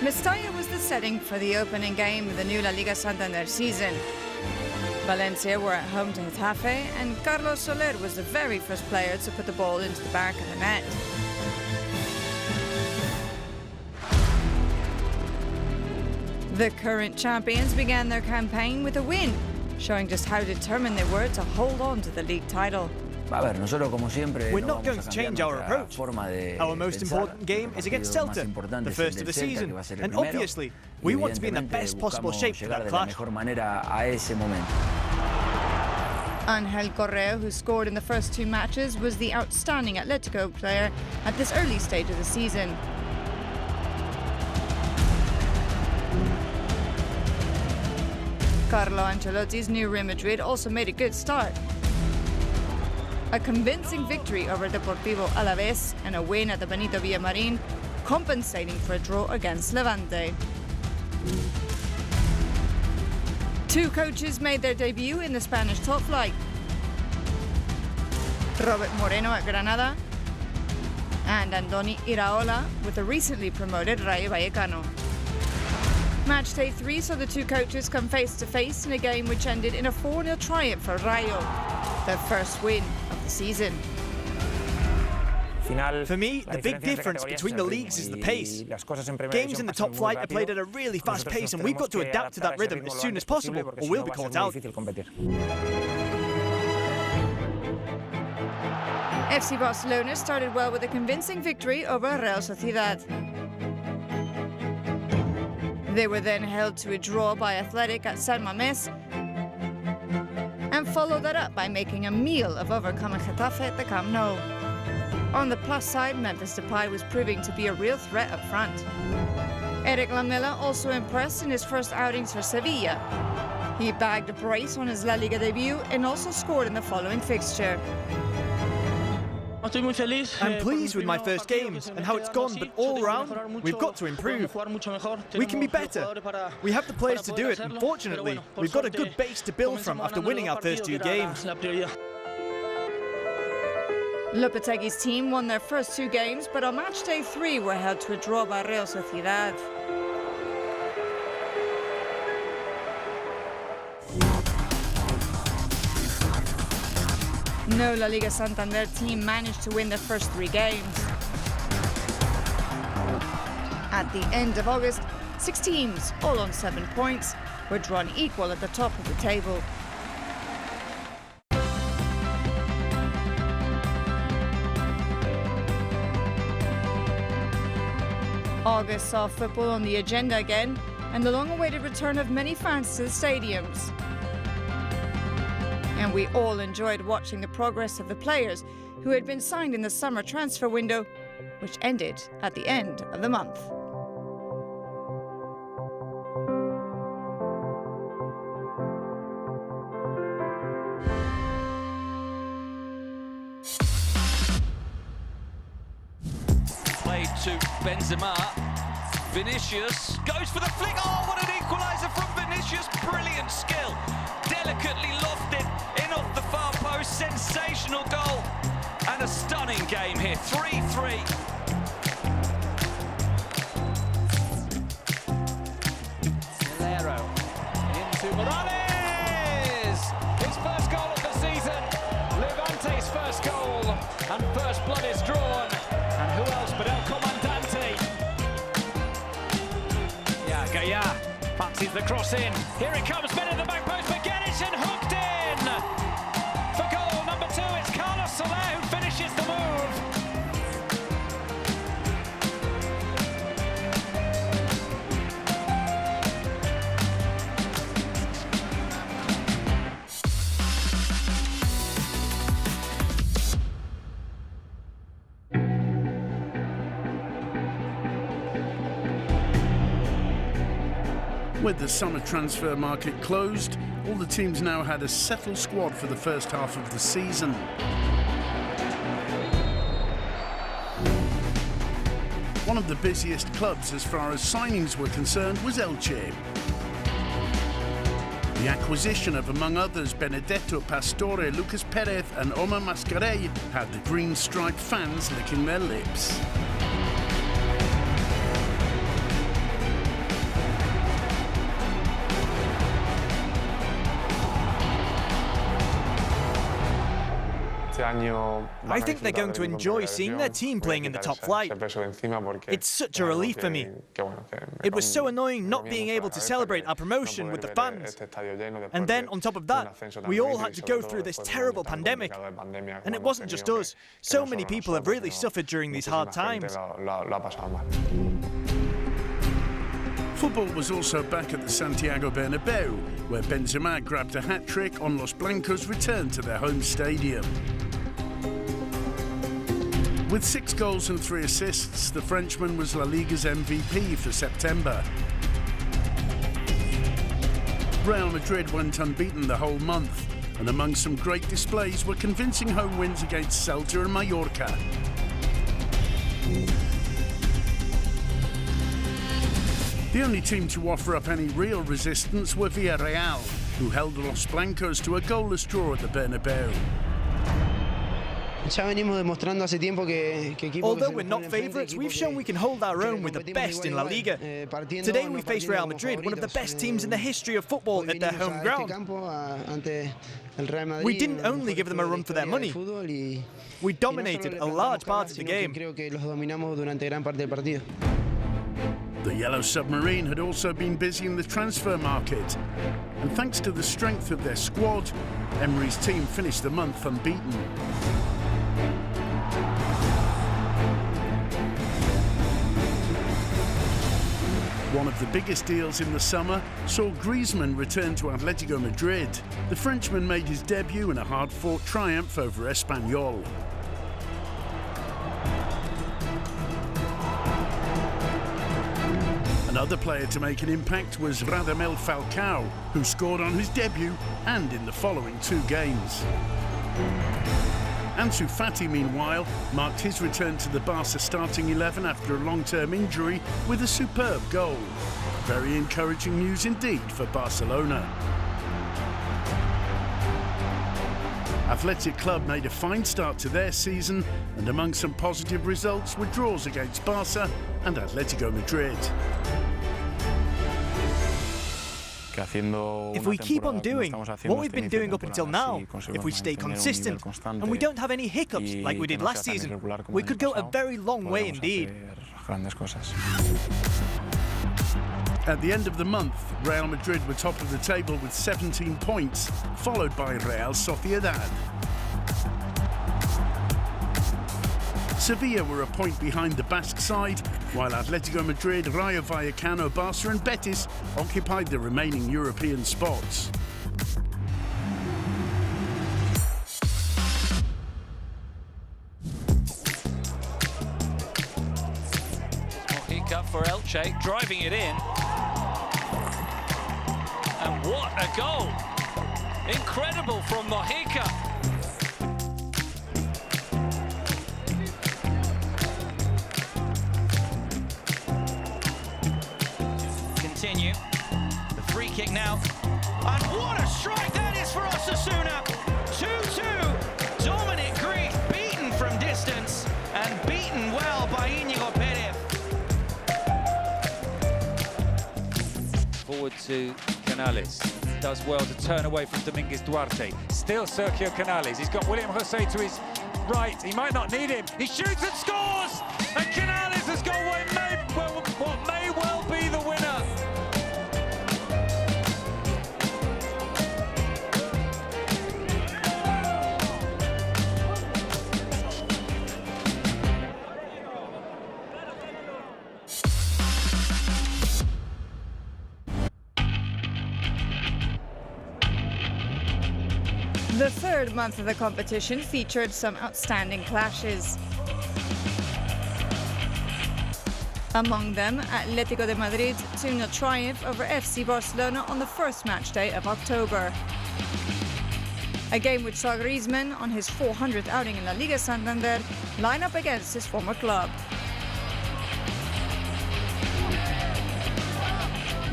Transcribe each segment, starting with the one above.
Mestalla was the setting for the opening game of the new La Liga Santander season. Valencia were at home to Getafe, and Carlos Soler was the very first player to put the ball into the back of the net. The current champions began their campaign with a win, showing just how determined they were to hold on to the league title. We're not going to change our approach. Our most important game is against Celta, the first of the season, and obviously, we want to be in the best possible shape for that clash. Ángel Correa, who scored in the first two matches, was the outstanding Atletico player at this early stage of the season. Carlo Ancelotti's new Real Madrid also made a good start. A convincing victory over Deportivo Alavés and a win at the Benito Villamarín, compensating for a draw against Levante. Two coaches made their debut in the Spanish top flight. Robert Moreno at Granada and Andoni Iraola with the recently promoted Rayo Vallecano. Match day 3 saw the two coaches come face to face in a game which ended in a 4-0 triumph for Rayo, their first win of the season. For me, the big difference between the leagues is the pace. Games in the top flight are played at a really fast pace, and we've got to adapt to that rhythm as soon as possible, or we'll be caught out. FC Barcelona started well with a convincing victory over Real Sociedad. They were then held to a draw by Athletic at San Mamés, and followed that up by making a meal of overcoming Getafe at the Camp Nou. On the plus side, Memphis Depay was proving to be a real threat up front. Eric Lamela also impressed in his first outings for Sevilla. He bagged a brace on his La Liga debut and also scored in the following fixture. I'm pleased with my first games and how it's gone, but all round, we've got to improve. We can be better. We have the players to do it, and fortunately, we've got a good base to build from after winning our first two games. Lopetegui's team won their first two games, but on match day 3 were held to a draw by Real Sociedad. No La Liga Santander team managed to win their first 3 games. At the end of August, 6 teams, all on 7 points, were drawn equal at the top of the table. August saw football on the agenda again, and the long-awaited return of many fans to the stadiums. And we all enjoyed watching the progress of the players who had been signed in the summer transfer window, which ended at the end of the month. Played to Benzema. Vinicius goes for the flick. Oh, what an equaliser from Vinicius. Brilliant skill. Delicately lofted in off the far post. Sensational goal. And a stunning game here. 3-3. Milero into Morales. His first goal of the season. Levante's first goal. And first blood is drawn. And who else but El Comandante? Yeah, Gaya fancies the cross in. Here it comes, men in the back post, Begenic and hooked in! For goal number 2, it's Carlos Soler who finishes the move. With the summer transfer market closed, all the teams now had a settled squad for the first half of the season. One of the busiest clubs as far as signings were concerned was Elche. The acquisition of, among others, Benedetto Pastore, Lucas Perez and Omar Mascarell had the green-striped fans licking their lips. I think they're going to enjoy seeing their team playing in the top flight. It's such a relief for me. It was so annoying not being able to celebrate our promotion with the fans. And then on top of that, we all had to go through this terrible pandemic. And it wasn't just us. So many people have really suffered during these hard times. Football was also back at the Santiago Bernabeu, where Benzema grabbed a hat-trick on Los Blancos' return to their home stadium. With 6 goals and 3 assists, the Frenchman was La Liga's MVP for September. Real Madrid went unbeaten the whole month, and among some great displays were convincing home wins against Celta and Mallorca. The only team to offer up any real resistance were Villarreal, who held Los Blancos to a goalless draw at the Bernabeu. Although we're not favourites, we've shown we can hold our own with the best in La Liga. Today we face Real Madrid, one of the best teams in the history of football, at their home ground. We didn't only give them a run for their money, we dominated a large part of the game. The Yellow Submarine had also been busy in the transfer market, and thanks to the strength of their squad, Emery's team finished the month unbeaten. One of the biggest deals in the summer saw Griezmann return to Atletico Madrid. The Frenchman made his debut in a hard-fought triumph over Espanyol. Another player to make an impact was Radamel Falcao, who scored on his debut and in the following 2 games. Ansu Fati, meanwhile, marked his return to the Barca starting 11 after a long-term injury with a superb goal. Very encouraging news indeed for Barcelona. Athletic Club made a fine start to their season, and among some positive results were draws against Barca and Atletico Madrid. If we keep on doing what we've been doing up until now, if we stay consistent, and we don't have any hiccups like we did last season, we could go a very long way indeed. At the end of the month, Real Madrid were top of the table with 17 points, followed by Real Sociedad. Sevilla were a point behind the Basque side, while Atletico Madrid, Rayo Vallecano, Barca and Betis occupied the remaining European spots. Hiccup for Elche, driving it in. And what a goal! Incredible from Mojica. Continue. The free kick now. And what a strike that is for Osasuna! 2-2. Dominic Greek beaten from distance and beaten well by Íñigo Pérez. Forward to Canales. Does well to turn away from Dominguez Duarte. Still Sergio Canales. He's got William José to his right. He might not need him. He shoots and scores! And Canales has got what may well be the winner. The third month of the competition featured some outstanding clashes. Among them, Atlético de Madrid's 2-0 triumph over FC Barcelona on the first match day of October. A game which saw Griezmann, on his 400th outing in La Liga Santander, line up against his former club.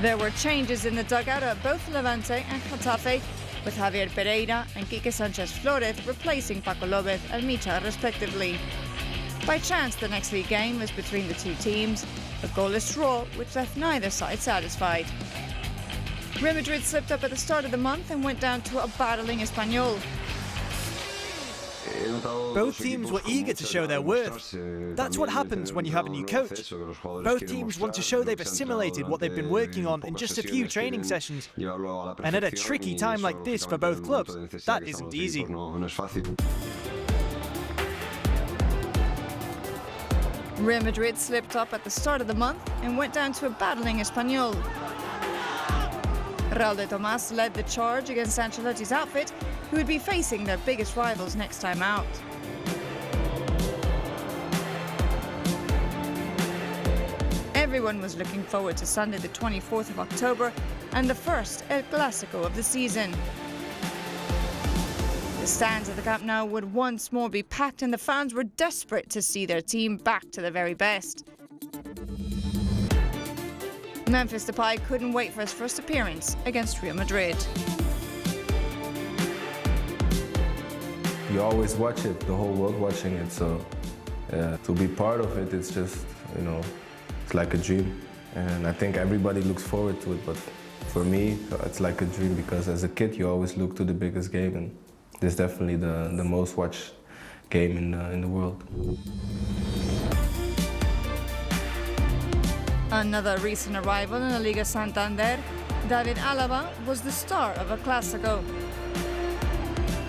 There were changes in the dugout at both Levante and Getafe, with Javier Pereira and Quique Sanchez Flores replacing Paco López and Micha respectively. By chance, the next league game was between the two teams, a goalless draw which left neither side satisfied. Real Madrid slipped up at the start of the month and went down to a battling Espanyol. Both teams were eager to show their worth. That's what happens when you have a new coach. Both teams want to show they've assimilated what they've been working on in just a few training sessions. And at a tricky time like this for both clubs, that isn't easy. Real Madrid slipped up at the start of the month and went down to a battling Espanyol. Raúl de Tomás led the charge against Ancelotti's outfit, who would be facing their biggest rivals next time out. Everyone was looking forward to Sunday the 24th of October and the first El Clásico of the season. The stands at the Camp Nou would once more be packed and the fans were desperate to see their team back to the very best. Memphis Depay couldn't wait for his first appearance against Real Madrid. You always watch it, the whole world watching it, so to be part of it, it's just, you know, it's like a dream. And I think everybody looks forward to it, but for me, it's like a dream because as a kid, you always look to the biggest game, and this is definitely the most watched game in the world. Another recent arrival in the Liga Santander, David Alaba was the star of a Clásico.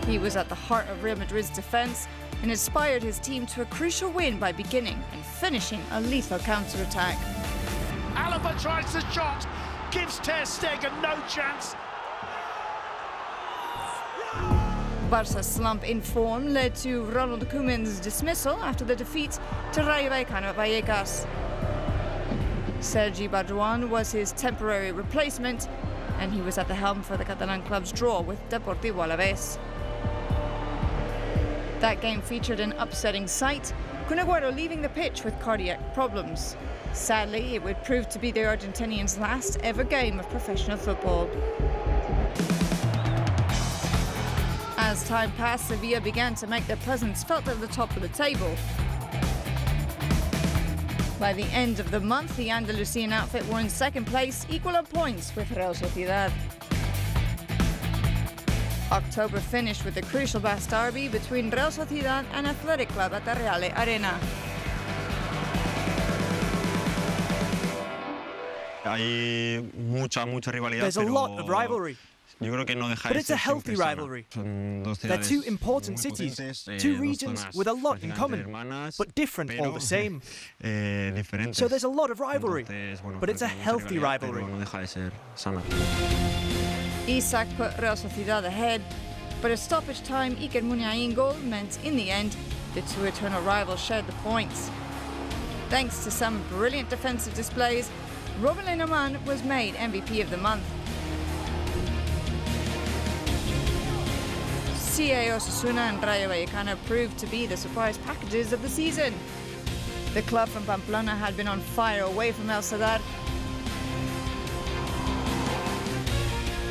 He was at the heart of Real Madrid's defence and inspired his team to a crucial win by beginning and finishing a lethal counter-attack. Alaba tries the shot, gives Ter Stegen no chance. Barca's slump in form led to Ronald Koeman's dismissal after the defeat to Rayo Vallecano at Vallecas. Sergi Barjuan was his temporary replacement, and he was at the helm for the Catalan club's draw with Deportivo Alavés. That game featured an upsetting sight, Kun Agüero leaving the pitch with cardiac problems. Sadly, it would prove to be the Argentinians' last ever game of professional football. As time passed, Sevilla began to make their presence felt at the top of the table. By the end of the month, the Andalusian outfit were in second place, equal on points with Real Sociedad. October finished with the crucial Basque derby between Real Sociedad and Athletic Club at the Reale Arena. There's a lot of rivalry. But it's a healthy rivalry. They're two important cities, two regions with a lot in common, but different all the same. So there's a lot of rivalry, but it's a healthy rivalry. Isak put Real Sociedad ahead, but a stoppage time Iker Muniain goal meant in the end the two eternal rivals shared the points. Thanks to some brilliant defensive displays, Robin Lenormand was made MVP of the month. CA Osasuna and Rayo Vallecano proved to be the surprise packages of the season. The club from Pamplona had been on fire away from El Sadar,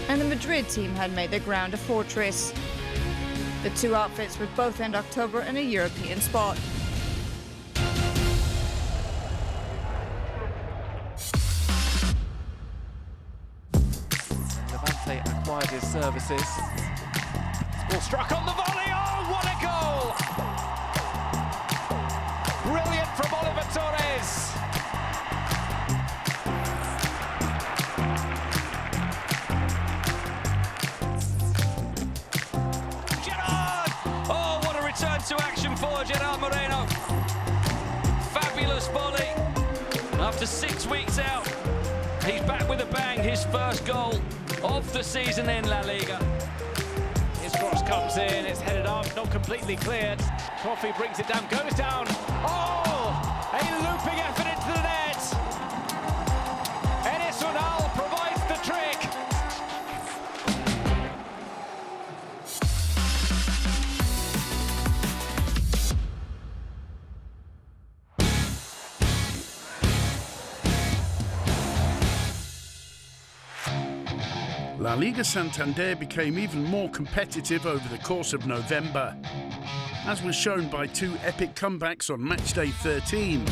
and the Madrid team had made their ground a fortress. The two outfits would both end October in a European spot. Levante acquired his services. Ball struck on the volley. Oh, what a goal! Brilliant from Oliver Torres. Gerard! Oh, what a return to action for Gerard Moreno. Fabulous volley. After 6 weeks out, he's back with a bang. His first goal of the season in La Liga. His cross comes in, it's headed up, not completely cleared. Coffey brings it down, goes down. Oh! A looping effort into the net. Enes Unal provides the trick. La Liga Santander became even more competitive over the course of November, as was shown by two epic comebacks on matchday 13.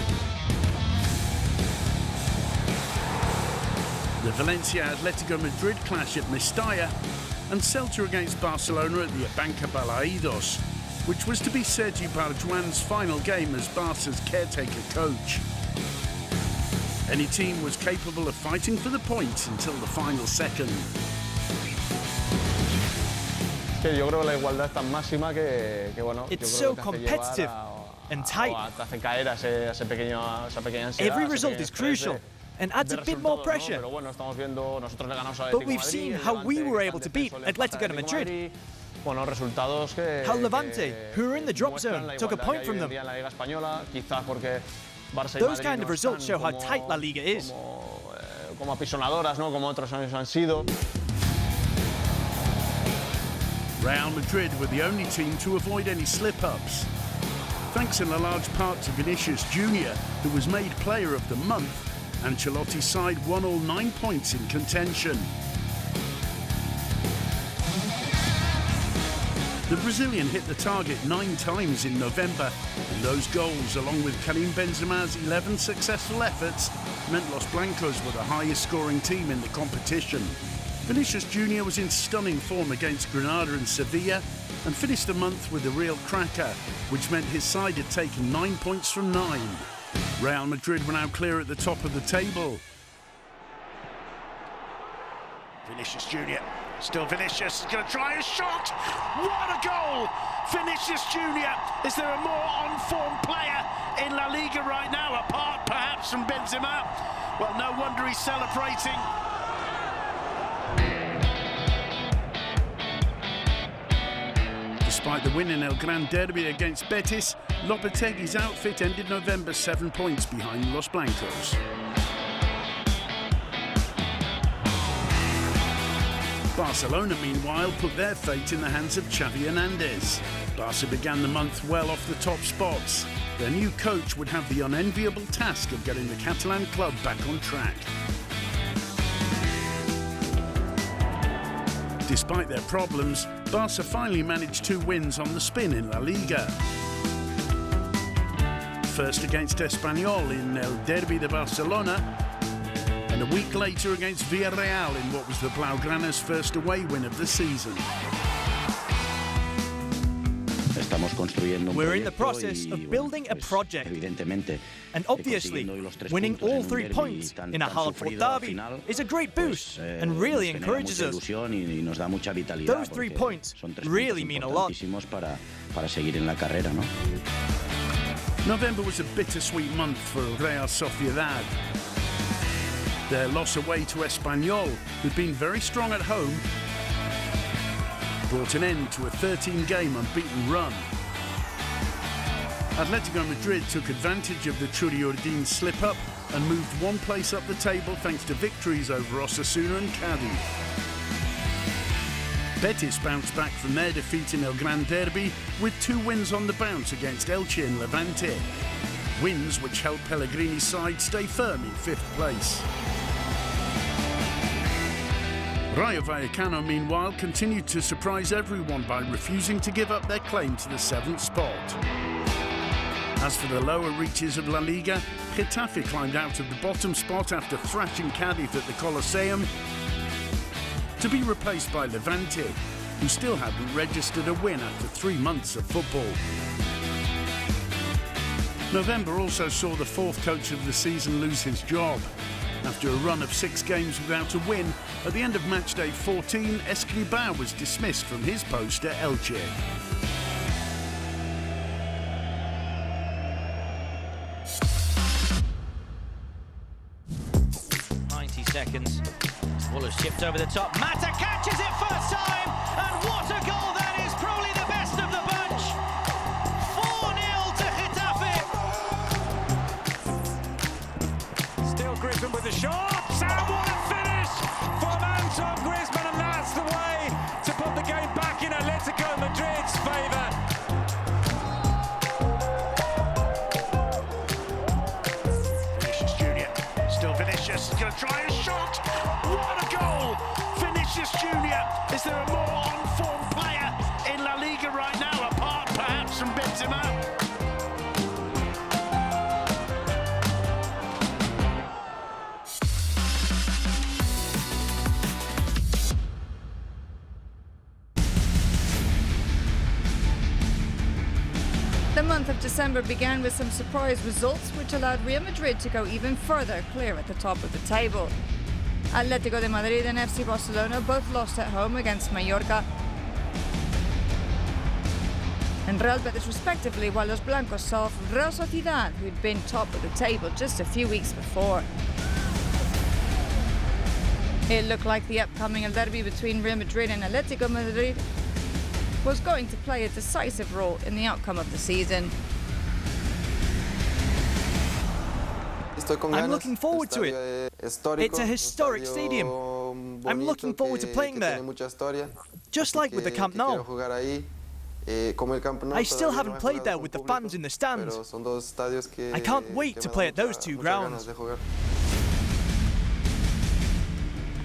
The Valencia-Atletico Madrid clash at Mestalla and Celta against Barcelona at the Abanca Balaidos which was to be Sergi Barjuan's final game as Barca's caretaker coach. Any team was capable of fighting for the points until the final second. It's so competitive and tight. Every result is crucial and adds a bit more pressure. But we've seen how we were able to beat Atletico de Madrid. How Levante, who were in the drop zone, took a point from them. Those kind of results show how tight La Liga is. Real Madrid were the only team to avoid any slip-ups. Thanks in a large part to Vinicius Jr., who was made Player of the Month, Ancelotti's side won all 9 points in contention. The Brazilian hit the target 9 times in November, and those goals, along with Karim Benzema's 11 successful efforts, meant Los Blancos were the highest scoring team in the competition. Vinicius Jr. was in stunning form against Granada and Sevilla and finished the month with a real cracker, which meant his side had taken 9 points from 9. Real Madrid were now clear at the top of the table. Vinicius Jr. Still Vinicius is going to try a shot. What a goal! Vinicius Jr. Is there a more on-form player in La Liga right now, apart perhaps from Benzema? Well, no wonder he's celebrating. Despite the win in El Gran Derby against Betis, Lopetegui's outfit ended November 7 points behind Los Blancos. Barcelona, meanwhile, put their fate in the hands of Xavi Hernandez. Barca began the month well off the top spots. Their new coach would have the unenviable task of getting the Catalan club back on track. Despite their problems, Barca finally managed 2 wins on the spin in La Liga. First against Espanyol in El Derby de Barcelona, and a week later against Villarreal in what was the Blaugrana's first away win of the season. We're in the process of building a project, and obviously, winning all 3 points in a hard-fought derby is a great boost and really encourages us. Those 3 points really mean a lot. November was a bittersweet month for Real Sociedad. Their loss away to Espanyol, who'd been very strong at home, brought an end to a 13-game unbeaten run. Atletico Madrid took advantage of the Churiurdin slip-up and moved 1 place up the table thanks to victories over Osasuna and Cádiz. Betis bounced back from their defeat in El Gran Derby with 2 wins on the bounce against Elche and Levante. Wins which helped Pellegrini's side stay firm in 5th place. Rayo Vallecano, meanwhile, continued to surprise everyone by refusing to give up their claim to the 7th spot. As for the lower reaches of La Liga, Getafe climbed out of the bottom spot after thrashing Cádiz at the Colosseum, to be replaced by Levante, who still hadn't registered a win after 3 months of football. November also saw the 4th coach of the season lose his job. After a run of 6 games without a win, at the end of matchday 14, Escribá was dismissed from his post at Elche. Seconds. Waller's chipped over the top. Mata catches it first time, and what a goal that is! Probably the best of the bunch. 4-0 to Getafe. Still Griezmann with the shot, and what a finish from Antoine Griezmann, and that's the way to put the game back in Atletico Madrid's favour. Vinicius Jr. Still Vinicius is going to try a shot. What a goal! Vinicius Jr. Is there a more on-form player in La Liga right now, apart perhaps from Benzema? month of December began with some surprise results which allowed Real Madrid to go even further clear at the top of the table. Atletico de Madrid and FC Barcelona both lost at home against Mallorca and Real Betis respectively, while Los Blancos saw off Real Sociedad, who'd been top of the table just a few weeks before. It looked like the upcoming El Derby between Real Madrid and Atletico Madrid was going to play a decisive role in the outcome of the season. I'm looking forward to it. It's a historic stadium. I'm looking forward to playing there. Just like with the Camp Nou. I still haven't played there with the fans in the stands. I can't wait to play at those two grounds.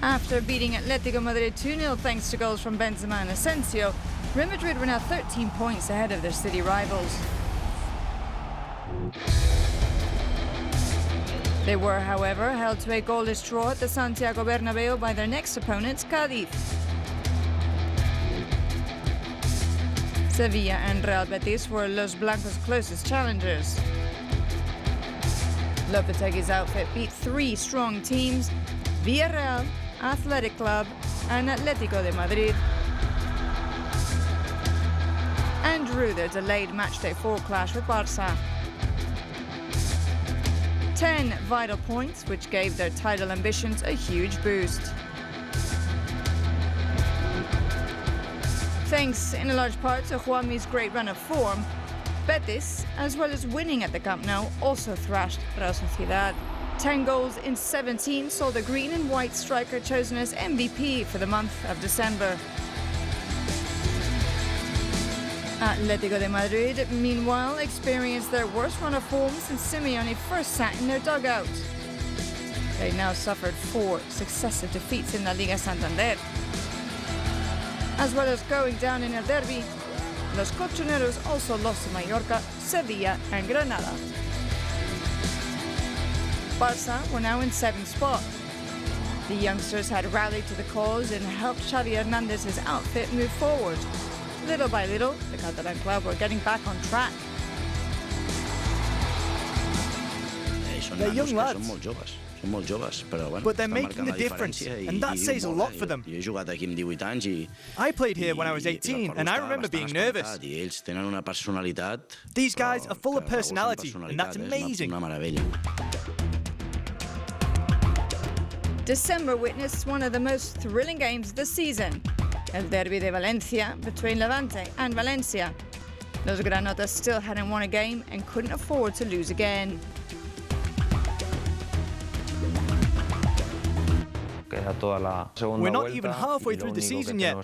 After beating Atletico Madrid 2-0 thanks to goals from Benzema and Asensio, Real Madrid were now 13 points ahead of their city rivals. They were, however, held to a goalless draw at the Santiago Bernabeu by their next opponents, Cádiz. Sevilla and Real Betis were Los Blancos' closest challengers. Lopetegui's outfit beat three strong teams: Villarreal, Athletic Club and Atletico de Madrid, and drew their delayed matchday 4 clash with Barça. 10 vital points, which gave their title ambitions a huge boost. Thanks in a large part to Juanmi's great run of form, Betis, as well as winning at the Camp Nou, also thrashed Real Sociedad. 10 goals in 17 saw the green and white striker chosen as MVP for the month of December. Atletico de Madrid, meanwhile, experienced their worst run of form since Simeone first sat in their dugout. They now suffered 4 successive defeats in La Liga Santander. As well as going down in El Derby, Los Colchoneros also lost to Mallorca, Sevilla and Granada. Barça were now in 7th spot. The youngsters had rallied to the cause and helped Xavi Hernandez's outfit move forward. Little by little, the Catalan club were getting back on track. They're young lads, but they're making the difference, and that says a lot for them. I played here when I was 18, and I remember being nervous. These guys are full of personality, and that's amazing. December witnessed one of the most thrilling games of the season, El Derby de Valencia between Levante and Valencia. Los Granotas still hadn't won a game and couldn't afford to lose again. We're not even halfway through the season yet.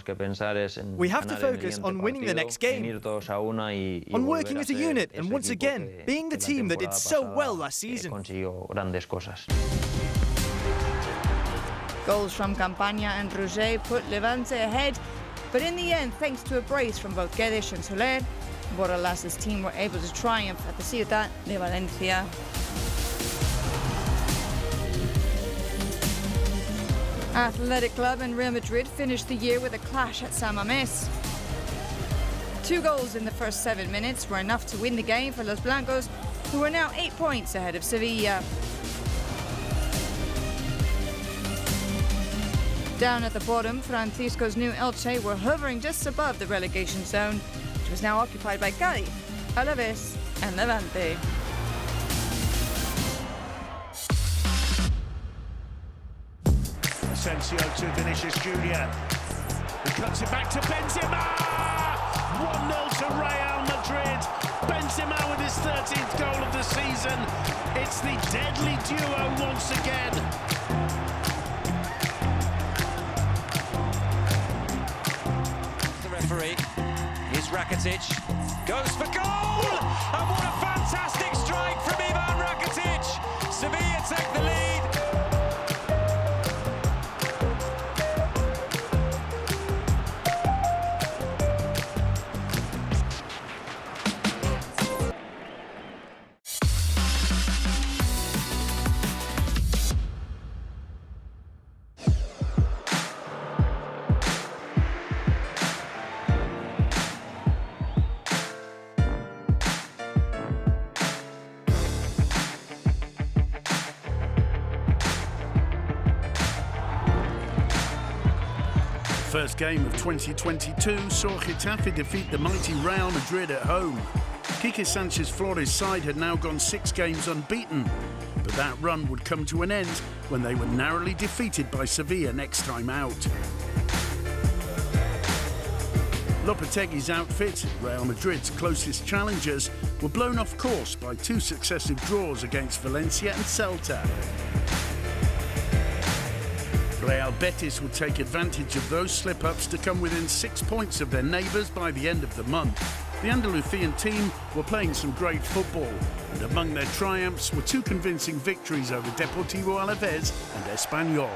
We have to focus on winning the next game, on working as a unit, and once again, being the team that did so well last season. Goals from Campaña and Roger put Levante ahead, but in the end, thanks to a brace from both Guedes and Soler, Borras's team were able to triumph at the Ciutat de Valencia. Athletic Club and Real Madrid finished the year with a clash at San Mamés. 2 goals in the first 7 minutes were enough to win the game for Los Blancos, who are now 8 points ahead of Sevilla. Down at the bottom, Francisco's new Elche were hovering just above the relegation zone, which was now occupied by Cádiz, Alavés and Levante. Asensio to Vinicius Junior. He cuts it back to Benzema! 1-0 to Real Madrid. Benzema with his 13th goal of the season. It's the deadly duo once again. Here's Rakitic, goes for goal! And what a fantastic strike from Ivan Rakitic! Sevilla take the lead. first game of 2022 saw Getafe defeat the mighty Real Madrid at home. Quique Sanchez Flores' side had now gone 6 games unbeaten, but that run would come to an end when they were narrowly defeated by Sevilla next time out. Lopetegui's outfit, Real Madrid's closest challengers, were blown off course by 2 successive draws against Valencia and Celta. Real Betis would take advantage of those slip-ups to come within 6 points of their neighbours by the end of the month. The Andalusian team were playing some great football, and among their triumphs were 2 convincing victories over Deportivo Alavés and Espanyol.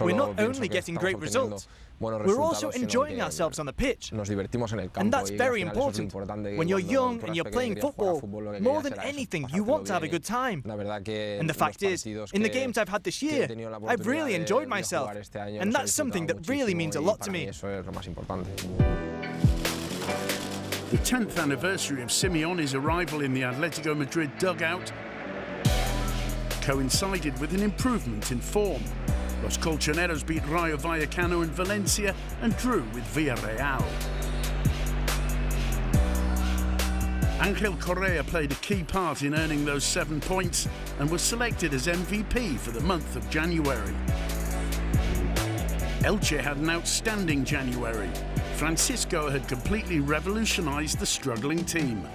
We're not only getting great results, we're also enjoying ourselves on the pitch. And that's very important. When you're young and you're playing football, more than anything, you want to have a good time. And the fact is, in the games I've had this year, I've really enjoyed myself. And that's something that really means a lot to me. The 10th anniversary of Simeone's arrival in the Atletico Madrid dugout coincided with an improvement in form. Los Colchoneros beat Rayo Vallecano and Valencia and drew with Villarreal. Ángel Correa played a key part in earning those 7 points and was selected as MVP for the month of January. Elche had an outstanding January. Francisco had completely revolutionized the struggling team.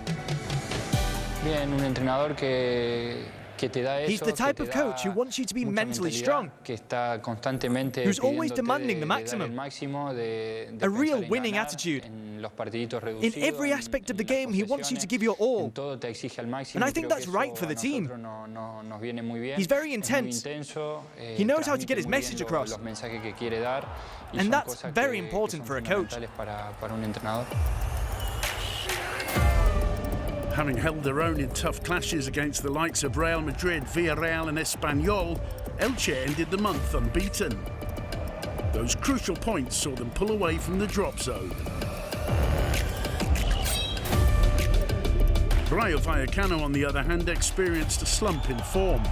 He's the type of coach who wants you to be mentally strong, who's always demanding the maximum, a real winning attitude. In every aspect of the game, he wants you to give your all, and I think that's right for the team. He's very intense. He knows how to get his message across, and that's very important for a coach. Having held their own in tough clashes against the likes of Real Madrid, Villarreal and Espanyol, Elche ended the month unbeaten. Those crucial points saw them pull away from the drop zone. Rayo Vallecano, on the other hand, experienced a slump in form.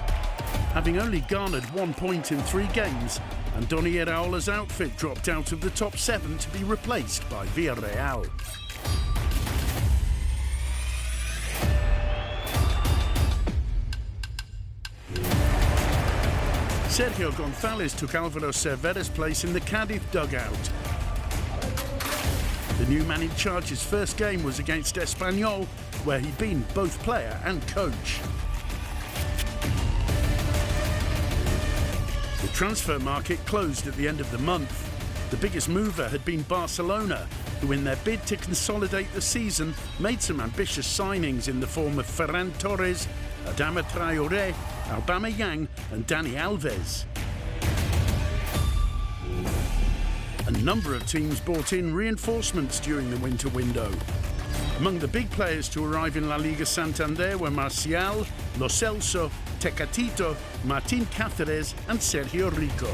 Having only garnered 1 point in 3 games, Andoni Iraola's outfit dropped out of the top 7 to be replaced by Villarreal. Sergio González took Álvaro Cervera's place in the Cádiz dugout. The new man in charge's first game was against Espanyol, where he'd been both player and coach. The transfer market closed at the end of the month. The biggest mover had been Barcelona, who in their bid to consolidate the season made some ambitious signings in the form of Ferran Torres, Adama Traoré, Aubameyang and Dani Alves. A number of teams brought in reinforcements during the winter window. Among the big players to arrive in La Liga Santander were Marcial, Lo Celso, Tecatito, Martín Cáceres and Sergio Rico.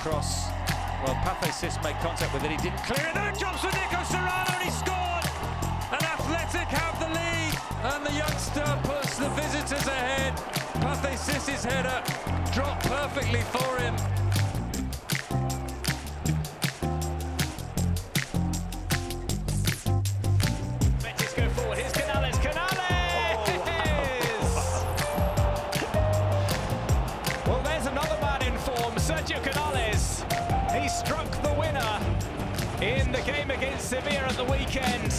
Cross. Well, Pape Sis made contact with it. He didn't clear it. Then it jumps for Nico Serrano and he scored. And Athletic have the lead. And the youngster puts the visitors ahead. Pape Sis's header dropped perfectly for him. Betis go forward. Here's Canales. Well, there's another man in form, Sergio Canales. He struck the winner in the game against Sevilla at the weekend.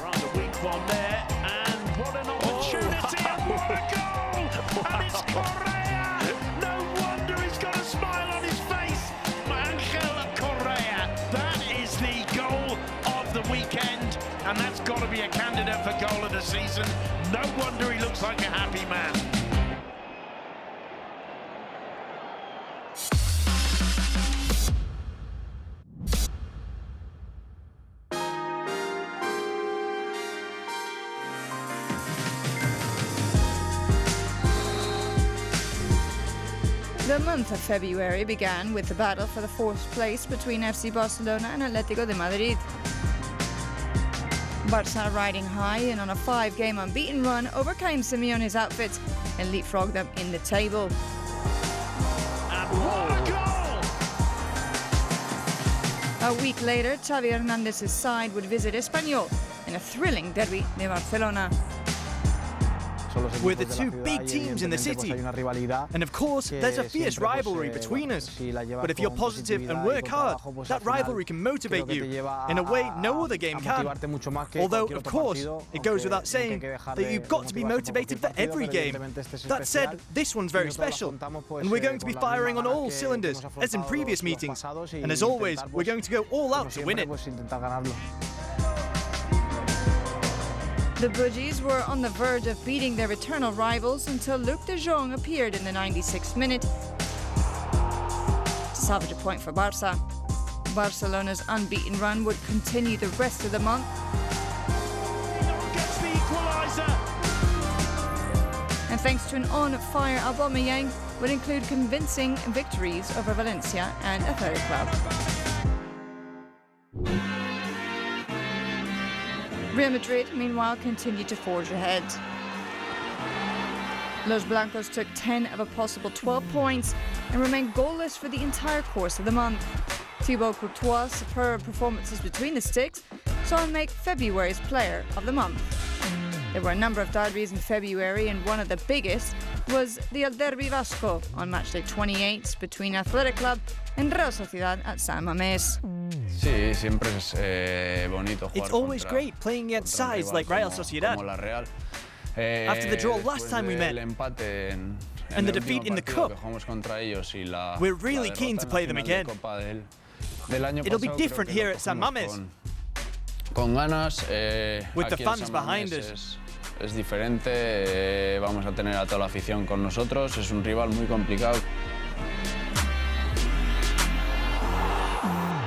Rather weak one there, and what an opportunity, and what a goal! And it's Correa! No wonder he's got a smile on his face! Ángel Correa, that is the goal of the weekend, and that's got to be a candidate for goal of the season. No wonder he looks like a happy man. The month of February began with the battle for the fourth place between FC Barcelona and Atlético de Madrid. Barça, riding high and on a 5-game unbeaten run, overcame Simeone's outfit and leapfrogged them in the table. And what a goal! A week later, Xavi Hernandez's side would visit Espanyol in a thrilling derby de Barcelona. We're the two big teams in the city, and of course there's a fierce rivalry between us. But if you're positive and work hard, that rivalry can motivate you in a way no other game can. Although, of course, it goes without saying that you've got to be motivated for every game. That said, this one's very special, and we're going to be firing on all cylinders, as in previous meetings. And as always, we're going to go all out to win it. The Budgies were on the verge of beating their eternal rivals until Luc de Jong appeared in the 96th minute to salvage a point for Barça. Barcelona's unbeaten run would continue the rest of the month. Gets the equaliser. And thanks to an on-fire Aubameyang, would include convincing victories over Valencia and Athletic Club. Real Madrid, meanwhile, continued to forge ahead. Los Blancos took 10 of a possible 12 points and remained goalless for the entire course of the month. Thibaut Courtois' superb performances between the sticks saw him make February's Player of the Month. There were a number of derbies in February, and one of the biggest was the El Derbi Vasco on matchday 28 between Athletic Club and Real Sociedad at San Mamés. It's always great playing against sides like Real Sociedad. After the draw last time we met, and the defeat in the Cup, we're really keen to play them again. It'll be different here at San Mamés, with the fans behind us. Es diferente, vamos a tener a toda la afición con nosotros, es un rival muy complicado.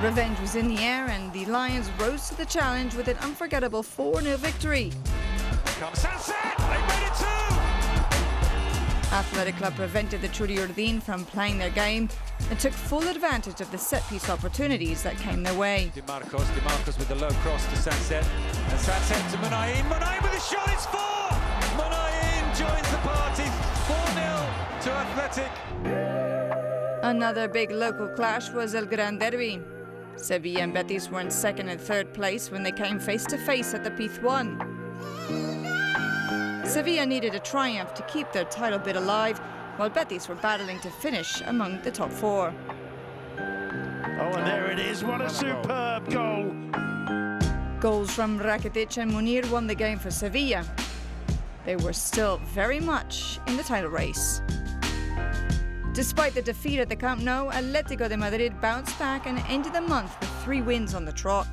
Revenge was in the air, and the Lions rose to the challenge with an unforgettable 4-0 victory. Athletic Club prevented the Churiurdin from playing their game and took full advantage of the set-piece opportunities that came their way. DeMarcos with the low cross to Sanset, and Sanset to Munayin. Munayin with a shot, it's 4! Munayin joins the party, 4-0 to Athletic. Another big local clash was El Gran Derbi. Sevilla and Betis were in second and third place when they came face-to-face at the Pizjuan. Sevilla needed a triumph to keep their title bid alive, while Betis were battling to finish among the top 4. Oh, and there it is. What a superb goal. Goals from Rakitic and Munir won the game for Sevilla. They were still very much in the title race. Despite the defeat at the Camp Nou, Atlético de Madrid bounced back and ended the month with 3 wins on the trot.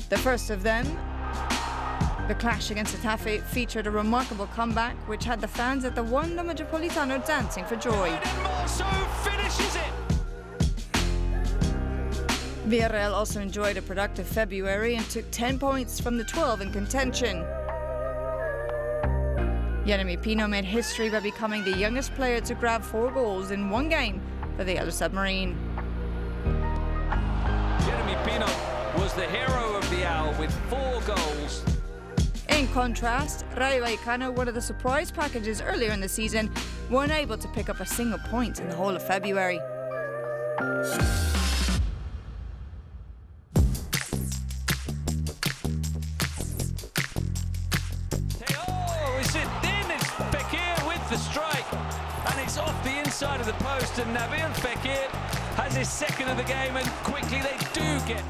The first of them, the clash against Getafe, featured a remarkable comeback which had the fans at the Wanda Metropolitano dancing for joy. Finishes it. Villarreal also enjoyed a productive February and took 10 points from the 12 in contention. Yeremy Pino made history by becoming the youngest player to grab 4 goals in one game for the Yellow Submarine. Yeremy Pino was the hero of the hour with 4 goals. In contrast, Rayo Vallecano, one of the surprise packages earlier in the season, weren't able to pick up a single point in the whole of February. The strike, and it's off the inside of the post, and Nabil Fekir has his second of the game, and quickly they do get.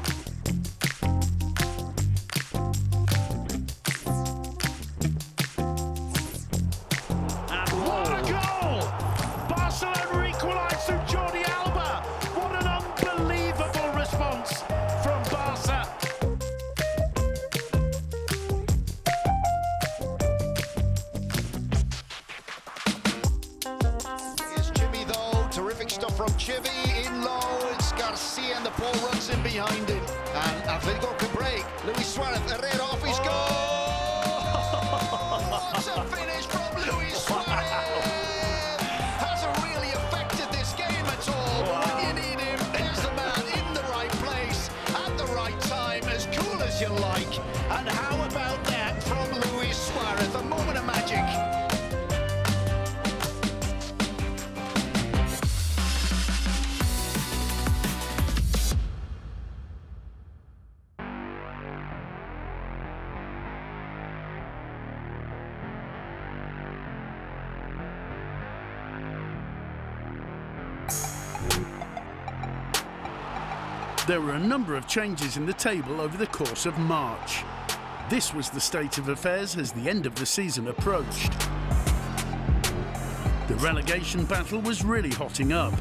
And what a goal! Barcelona equalise through Jordi Alba. What an unbelievable response from Barca. Stuff from Chivy in low, it's Garcia and the ball runs in behind him, and Atletico can break. Luis Suarez, Herrera off his goal! What a finish from Luis Suarez! Has a really effective you like. And how about that from Luis Suarez? A moment of magic. There were a number of changes in the table over the course of March. This was the state of affairs as the end of the season approached. The relegation battle was really hotting up.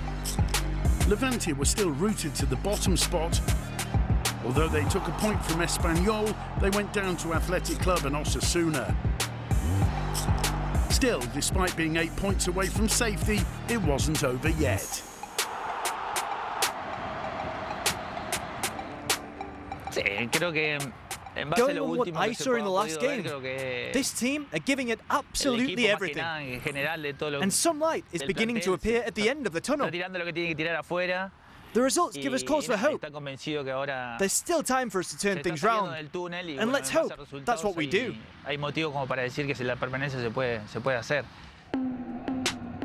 Levante were still rooted to the bottom spot. Although they took a point from Espanyol, they went down to Athletic Club and Osasuna. Still, despite being 8 points away from safety, it wasn't over yet. Going on what I saw in the last game, this team are giving it absolutely everything. And some light is beginning to appear at the end of the tunnel. The results give us cause for hope. There's still time for us to turn things round. And let's hope that's what we do.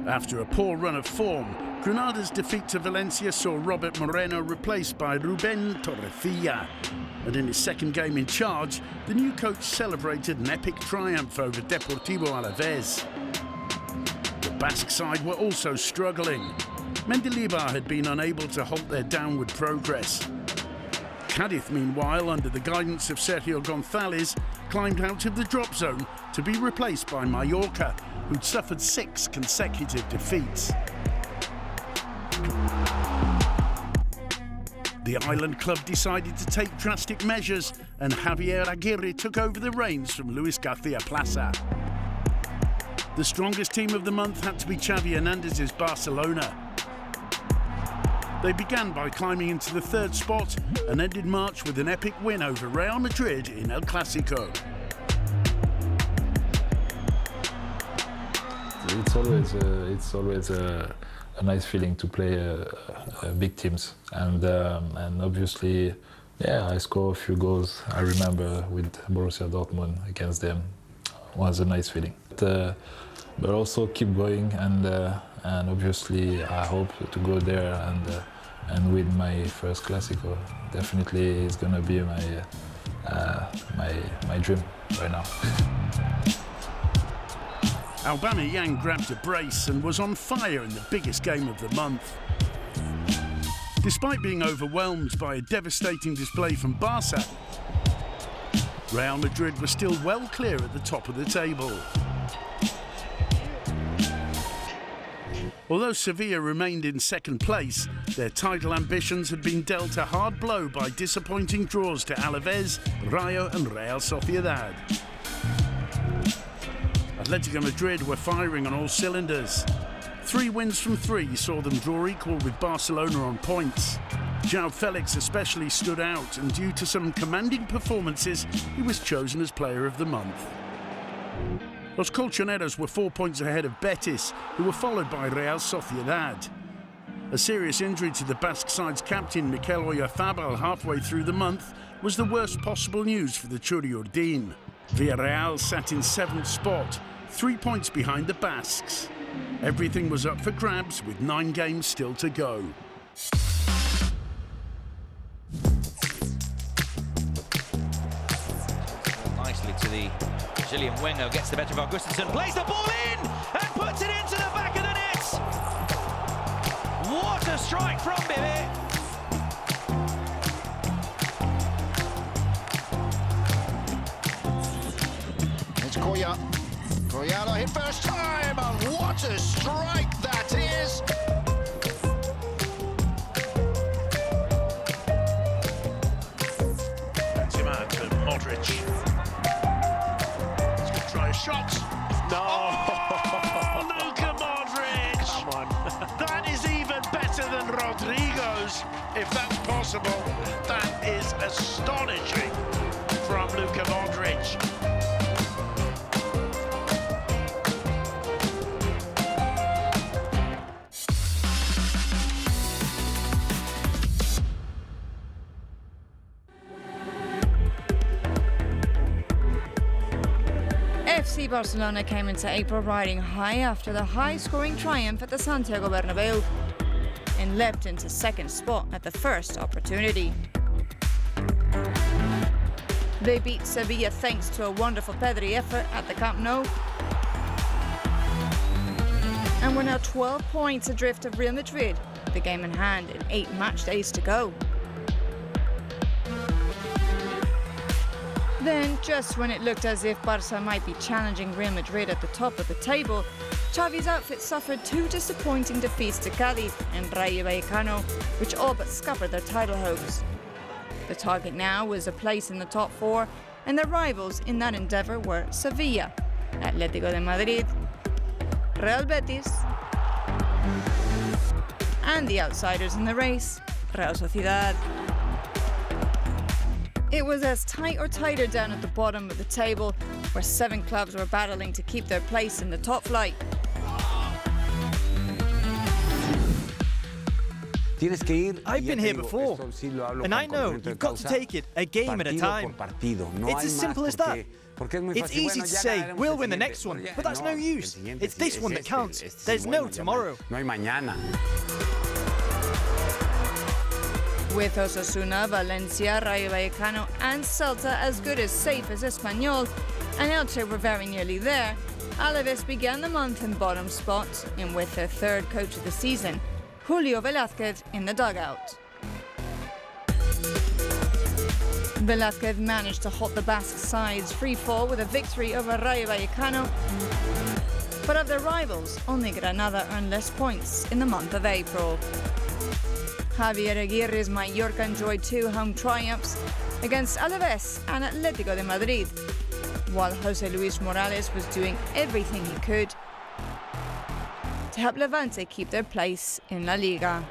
After a poor run of form, Granada's defeat to Valencia saw Robert Moreno replaced by Ruben Torrecilla. And in his second game in charge, the new coach celebrated an epic triumph over Deportivo Alavés. The Basque side were also struggling. Mendilibar had been unable to halt their downward progress. Cádiz, meanwhile, under the guidance of Sergio González, climbed out of the drop zone to be replaced by Mallorca, who'd suffered 6 consecutive defeats. The island club decided to take drastic measures, and Javier Aguirre took over the reins from Luis García Plaza. The strongest team of the month had to be Xavi Hernandez's Barcelona. They began by climbing into the 3rd spot and ended March with an epic win over Real Madrid in El Clásico. It's always a nice feeling to play big teams, and obviously, yeah, I score a few goals. I remember with Borussia Dortmund against them, was a nice feeling. But also keep going, and obviously I hope to go there and win my first Clásico. Definitely, it's gonna be my dream right now. Aubameyang grabbed a brace and was on fire in the biggest game of the month. Despite being overwhelmed by a devastating display from Barca, Real Madrid were still well clear at the top of the table. Although Sevilla remained in 2nd place, their title ambitions had been dealt a hard blow by disappointing draws to Alavés, Rayo and Real Sociedad. Atletico Madrid were firing on all cylinders. 3 wins from 3 saw them draw equal with Barcelona on points. João Felix especially stood out, and due to some commanding performances, he was chosen as Player of the Month. Los Colchoneros were 4 points ahead of Betis, who were followed by Real Sociedad. A serious injury to the Basque side's captain, Mikel Oyarzabal, halfway through the month was the worst possible news for the Churi-Urdin. Villarreal sat in 7th spot, 3 points behind the Basques. Everything was up for grabs with 9 games still to go. Nicely to the Brazilian winger, gets the better of Augustinson, plays the ball in and puts it into the back of the net. What a strike from Bibi. It's Collado hit first time, and what a strike that is! Benzema to Modric. He's going to try a shot. No! Oh, Luka Modric! Come on. That is even better than Rodrigo's, if that's possible. That is astonishing from Luka Modric. FC Barcelona came into April riding high after the high-scoring triumph at the Santiago Bernabeu and leapt into second spot at the first opportunity. They beat Sevilla thanks to a wonderful Pedri effort at the Camp Nou, and were now 12 points adrift of Real Madrid, with the game in hand and 8 match days to go. Then, just when it looked as if Barca might be challenging Real Madrid at the top of the table, Xavi's outfit suffered 2 disappointing defeats to Cádiz and Rayo Vallecano, which all but scuppered their title hopes. The target now was a place in the top 4, and their rivals in that endeavour were Sevilla, Atlético de Madrid, Real Betis, and the outsiders in the race, Real Sociedad. It was as tight or tighter down at the bottom of the table, where 7 clubs were battling to keep their place in the top flight. I've been here before, and I know you've got to take it a game at a time. It's as simple as that. It's easy to say, we'll win the next one, but that's no use. It's this one that counts. There's no tomorrow. With Osasuna, Valencia, Rayo Vallecano and Celta as good as safe as Espanyol, and Elche were very nearly there, Alaves began the month in bottom spot, and with their third coach of the season, Julio Velázquez, in the dugout. Velázquez managed to halt the Basque side's free fall with a victory over Rayo Vallecano, but of their rivals, only Granada earned less points in the month of April. Javier Aguirre's Mallorca enjoyed 2 home triumphs against Alaves and Atlético de Madrid, while José Luis Morales was doing everything he could to help Levante keep their place in La Liga.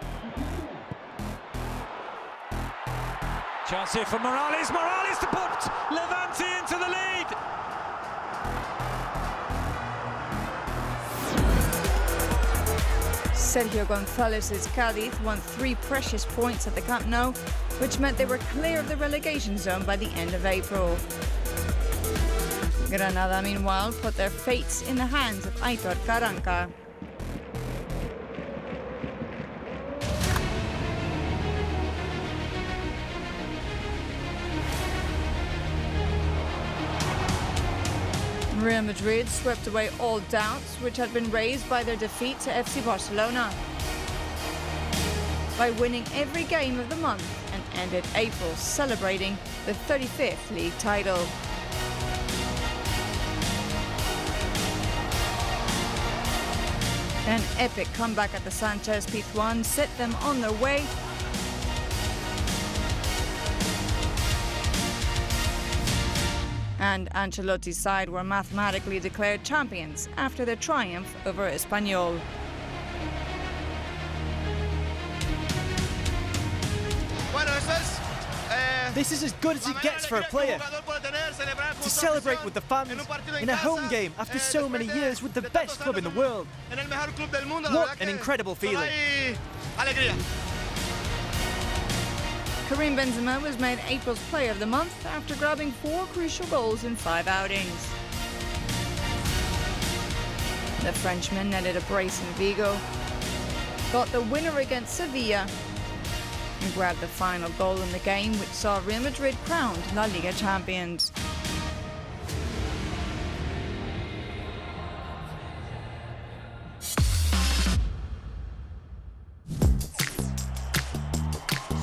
Chance here for Morales. Morales to put Levante into the lead. Sergio González's Cádiz won 3 precious points at the Camp Nou, which meant they were clear of the relegation zone by the end of April. Granada, meanwhile, put their fates in the hands of Aitor Karanka. Real Madrid swept away all doubts which had been raised by their defeat to FC Barcelona by winning every game of the month and ended April celebrating the 35th league title. An epic comeback at the Sanchez Pizjuan set them on their way and Ancelotti's side were mathematically declared champions after their triumph over Espanyol. This is as good as it gets for a player. To celebrate with the fans in a home game after so many years with the best club in the world. What an incredible feeling. Karim Benzema was made April's Player of the Month after grabbing 4 crucial goals in 5 outings. The Frenchman netted a brace in Vigo, got the winner against Sevilla, and grabbed the final goal in the game which saw Real Madrid crowned La Liga champions.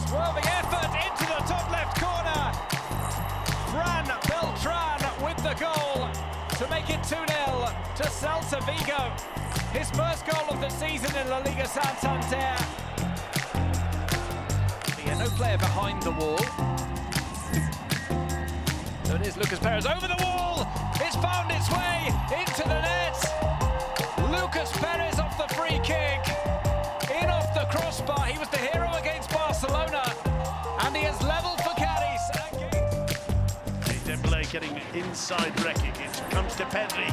Swerving effort into the top left corner. Fran Beltran with the goal to make it 2-0 to Celta Vigo. His first goal of the season in La Liga Santander. Yeah, no player behind the wall. So it is Lucas Perez over the wall. It's found its way into the net. Lucas Perez off the free kick. In off the crossbar. He was the hero against Barcelona. And he has levelled for Cádiz. Dembélé getting inside wrecking. It comes to Pedri.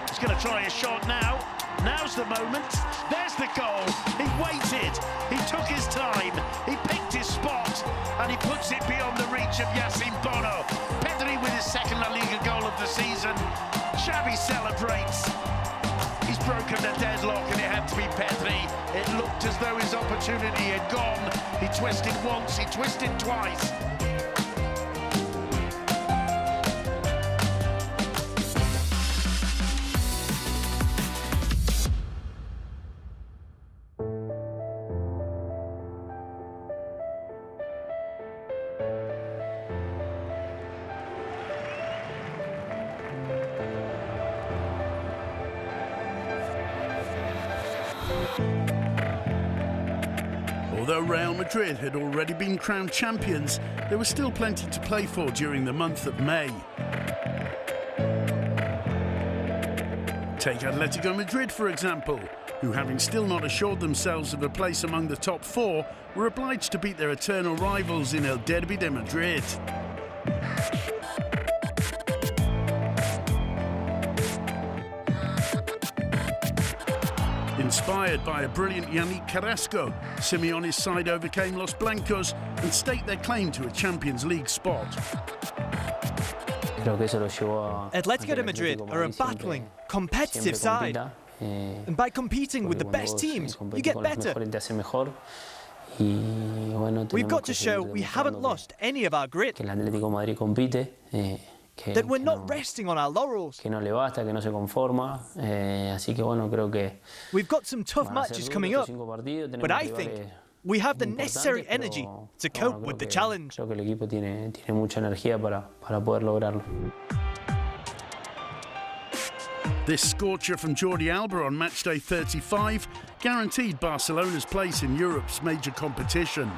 He's going to try a shot now. Now's the moment. There's the goal. He waited. He took his time. He picked his spot. And he puts it beyond the reach of Yassine Bono. Pedri with his second La Liga goal of the season. Xavi celebrates. He's broken the deadlock and it had to be Pedri. It looked as though his opportunity had gone. He twisted once, he twisted twice. Although Real Madrid had already been crowned champions, there was still plenty to play for during the month of May. Take Atletico Madrid, for example, who, having still not assured themselves of a place among the top four, were obliged to beat their eternal rivals in El Derbi de Madrid. Inspired by a brilliant Yannick Carrasco, Simeone's side overcame Los Blancos and staked their claim to a Champions League spot. Atletico de Madrid are a battling, competitive side. And by competing with the best teams, you get better. We've got to show we haven't lost any of our grit. That we're not resting on our laurels. We've got some tough matches coming up, but I think we have the necessary energy to cope with the challenge. This scorcher from Jordi Alba on matchday 35 guaranteed Barcelona's place in Europe's major competition.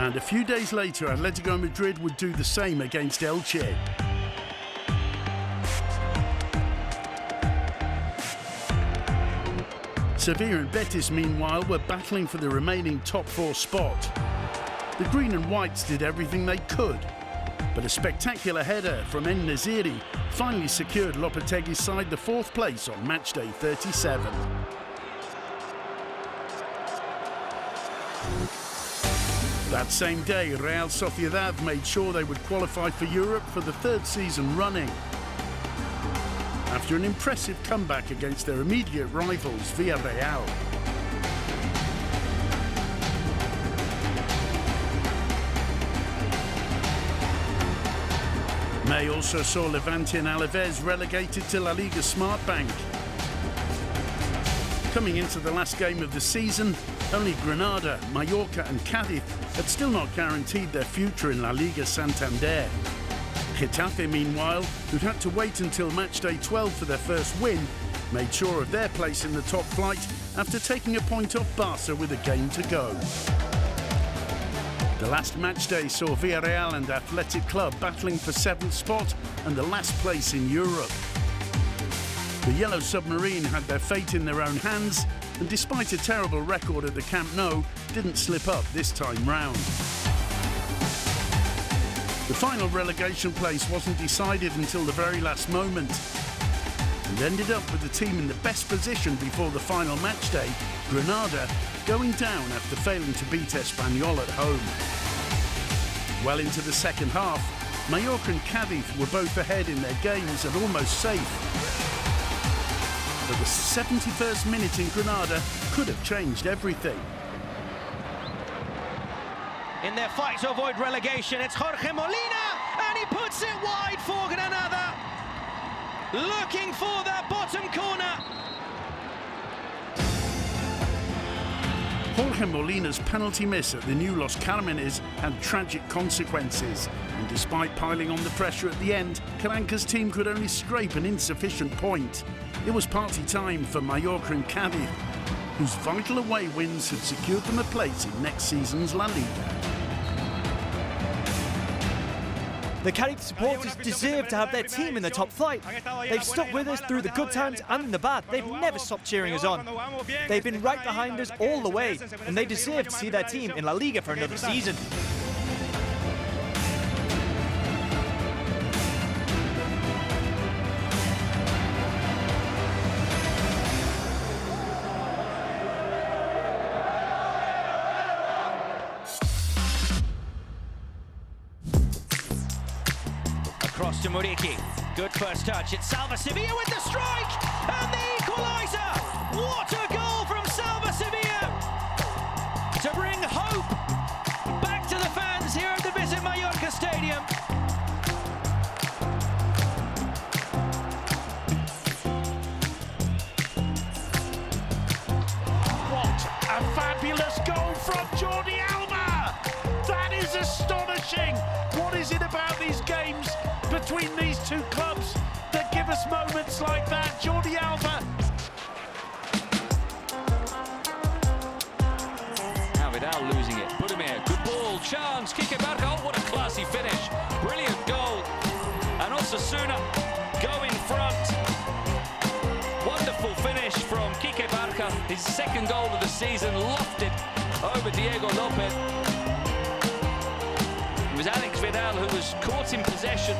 And a few days later, Atletico Madrid would do the same against Elche. Sevilla and Betis, meanwhile, were battling for the remaining top four spot. The green and whites did everything they could, but a spectacular header from En-Nesyri finally secured Lopetegui's side the fourth place on matchday 37. That same day, Real Sociedad made sure they would qualify for Europe for the third season running. After an impressive comeback against their immediate rivals, Villarreal. May also saw Levante and Alaves relegated to La Liga Smart Bank. Coming into the last game of the season, only Granada, Mallorca and Cádiz had still not guaranteed their future in La Liga Santander. Getafe, meanwhile, who'd had to wait until matchday 12 for their first win, made sure of their place in the top flight after taking a point off Barca with a game to go. The last matchday saw Villarreal and Athletic Club battling for 7th spot and the last place in Europe. The Yellow Submarine had their fate in their own hands and, despite a terrible record at the Camp Nou, didn't slip up this time round. The final relegation place wasn't decided until the very last moment and ended up with the team in the best position before the final matchday, Granada, going down after failing to beat Espanyol at home. Well into the second half, Mallorca and Cádiz were both ahead in their games and almost safe. But the 71st minute in Granada could have changed everything. In their fight to avoid relegation, it's Jorge Molina, and he puts it wide for Granada. Looking for that bottom corner. Jorge Molina's penalty miss at the new Los Cármenes had tragic consequences, and despite piling on the pressure at the end, Caranca's team could only scrape an insufficient point. It was party time for Mallorca and Cádiz, whose vital away wins had secured them a place in next season's La Liga. The Cádiz supporters deserve to have their team in the top flight. They've stuck with us through the good times and the bad. They've never stopped cheering us on. They've been right behind us all the way, and they deserve to see their team in La Liga for another season. to Muriqi. Good first touch. It's Salva Sevilla with the strike and the equaliser. What a goal from Salva Sevilla to bring hope back to the fans here at the Visit Mallorca Stadium. What a fabulous goal from Jordi Alba! That is astonishing! What is it about these games between these two clubs that give us moments like that? Jordi Alba. Now Vidal losing it. Put him here. Good ball. Chance. Kike Barca. Oh, what a classy finish. Brilliant goal. And Osasuna go in front. Wonderful finish from Kike Barca. His second goal of the season. Lofted over Diego Lopez. It was Alex Vidal who was caught in possession